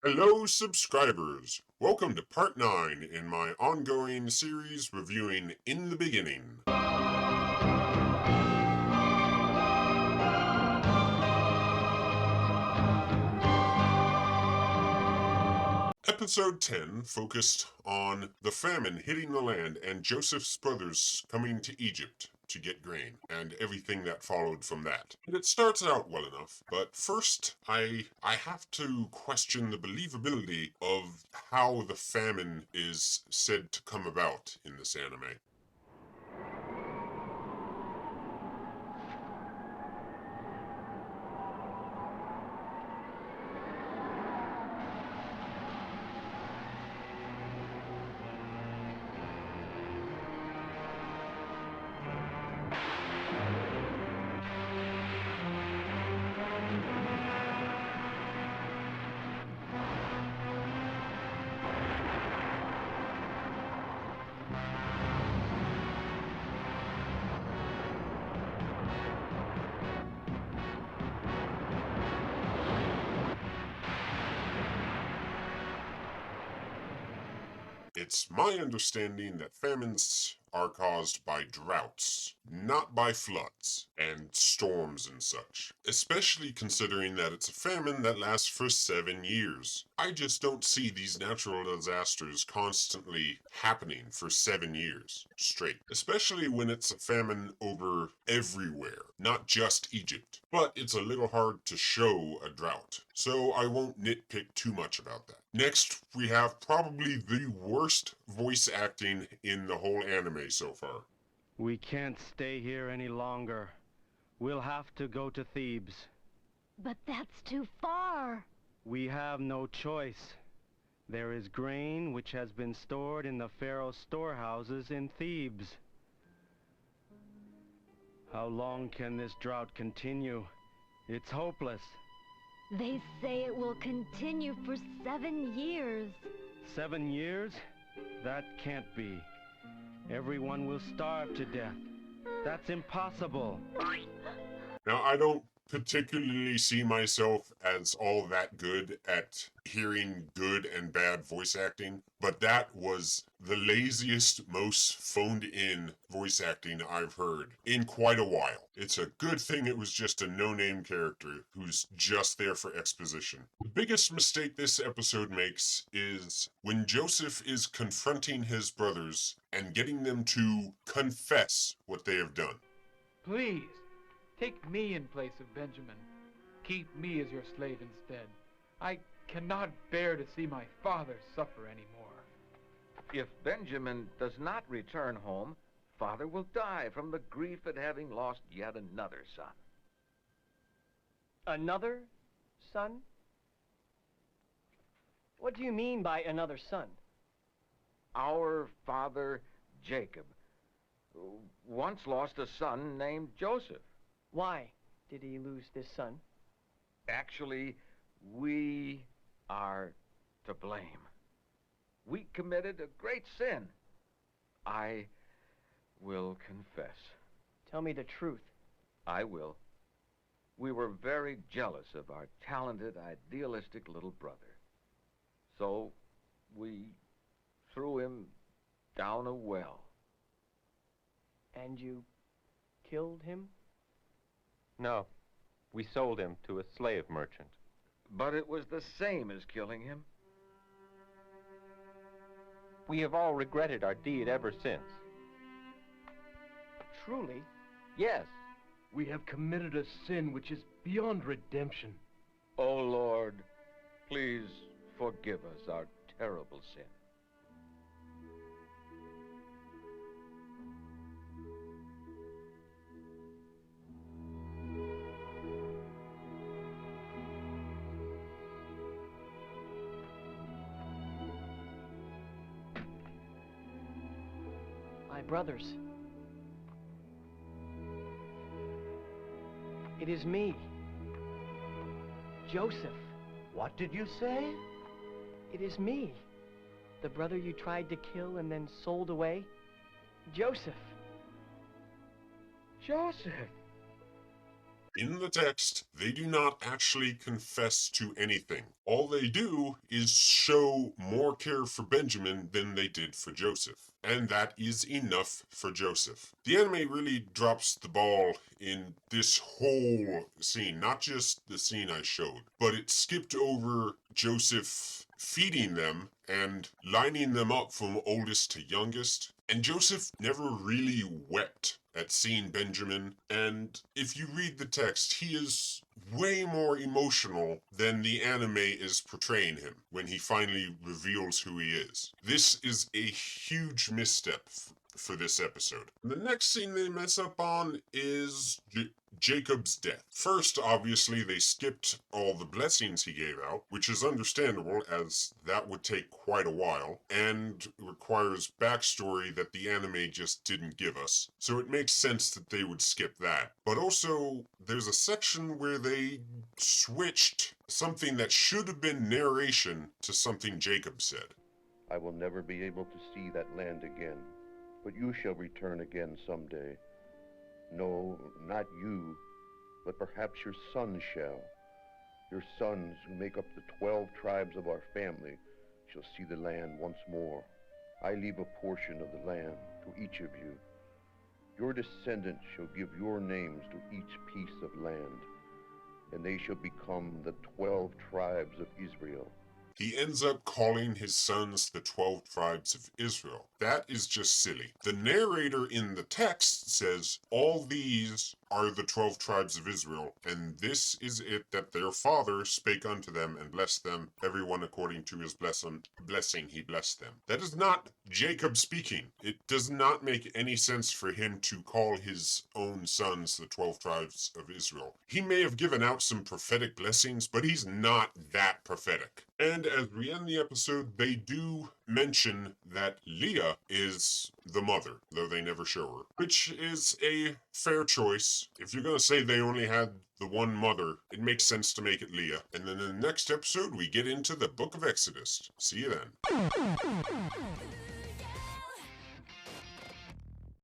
Hello, subscribers! Welcome to part 9 in my ongoing series reviewing In the Beginning. Episode 10 focused on the famine hitting the land and Joseph's brothers coming to Egypt to get grain, and everything that followed from that. And it starts out well enough, but first I have to question the believability of how the famine is said to come about in this anime. It's my understanding that famines are caused by droughts, not by floods and storms and such. Especially considering that it's a famine that lasts for 7 years. I just don't see these natural disasters constantly happening for 7 years straight. Especially when it's a famine over everywhere, not just Egypt. But it's a little hard to show a drought, so I won't nitpick too much about that. Next, we have probably the worst voice acting in the whole anime so far. We can't stay here any longer. We'll have to go to Thebes. But that's too far. We have no choice. There is grain which has been stored in the pharaoh's storehouses in Thebes. How long can this drought continue? It's hopeless. They say it will continue for 7 years. 7 years? That can't be. Everyone will starve to death. That's impossible. Now, I don't particularly see myself as all that good at hearing good and bad voice acting, but that was the laziest, most phoned-in voice acting I've heard in quite a while. It's a good thing it was just a no-name character who's just there for exposition. The biggest mistake this episode makes is when Joseph is confronting his brothers and getting them to confess what they have done. Please, take me in place of Benjamin. Keep me as your slave instead. I cannot bear to see my father suffer anymore. If Benjamin does not return home, father will die from the grief at having lost yet another son. Another son? What do you mean by another son? Our father, Jacob, once lost a son named Joseph. Why did he lose this son? Actually, we are to blame. We committed a great sin. I will confess. Tell me the truth. I will. We were very jealous of our talented, idealistic little brother. So we threw him down a well. And you killed him? No, we sold him to a slave merchant. But it was the same as killing him. We have all regretted our deed ever since. Truly? Yes. We have committed a sin which is beyond redemption. Oh, Lord, please forgive us our terrible sin. My brothers. It is me, Joseph. What did you say? It is me, the brother you tried to kill and then sold away. Joseph. Joseph! In the text, they do not actually confess to anything. All they do is show more care for Benjamin than they did for Joseph. And that is enough for Joseph. The anime really drops the ball in this whole scene, not just the scene I showed, but it skipped over Joseph feeding them and lining them up from oldest to youngest. And Joseph never really wept at seeing Benjamin, and if you read the text, he is way more emotional than the anime is portraying him when he finally reveals who he is. This is a huge misstep for this episode. The next scene they mess up on is Jacob's death. First, obviously, they skipped all the blessings he gave out, which is understandable as that would take quite a while and requires backstory that the anime just didn't give us. So it makes sense that they would skip that. But also, there's a section where they switched something that should have been narration to something Jacob said. I will never be able to see that land again, but you shall return again someday. No, not you, but perhaps your sons shall. Your sons, who make up the 12 tribes of our family, shall see the land once more. I leave a portion of the land to each of you. Your descendants shall give your names to each piece of land, and they shall become the 12 tribes of Israel. He ends up calling his sons the 12 tribes of Israel. That is just silly. The narrator in the text says, all these are the 12 tribes of Israel, and this is it that their father spake unto them and blessed them, everyone according to his blessing he blessed them. That is not Jacob speaking. It does not make any sense for him to call his own sons the 12 tribes of Israel. He may have given out some prophetic blessings, but he's not that prophetic. And as we end the episode, they do mention that Leah is the mother, though they never show her, which is a fair choice. If you're going to say they only had the one mother, it makes sense to make it Leah. And then in the next episode, we get into the Book of Exodus. See you then.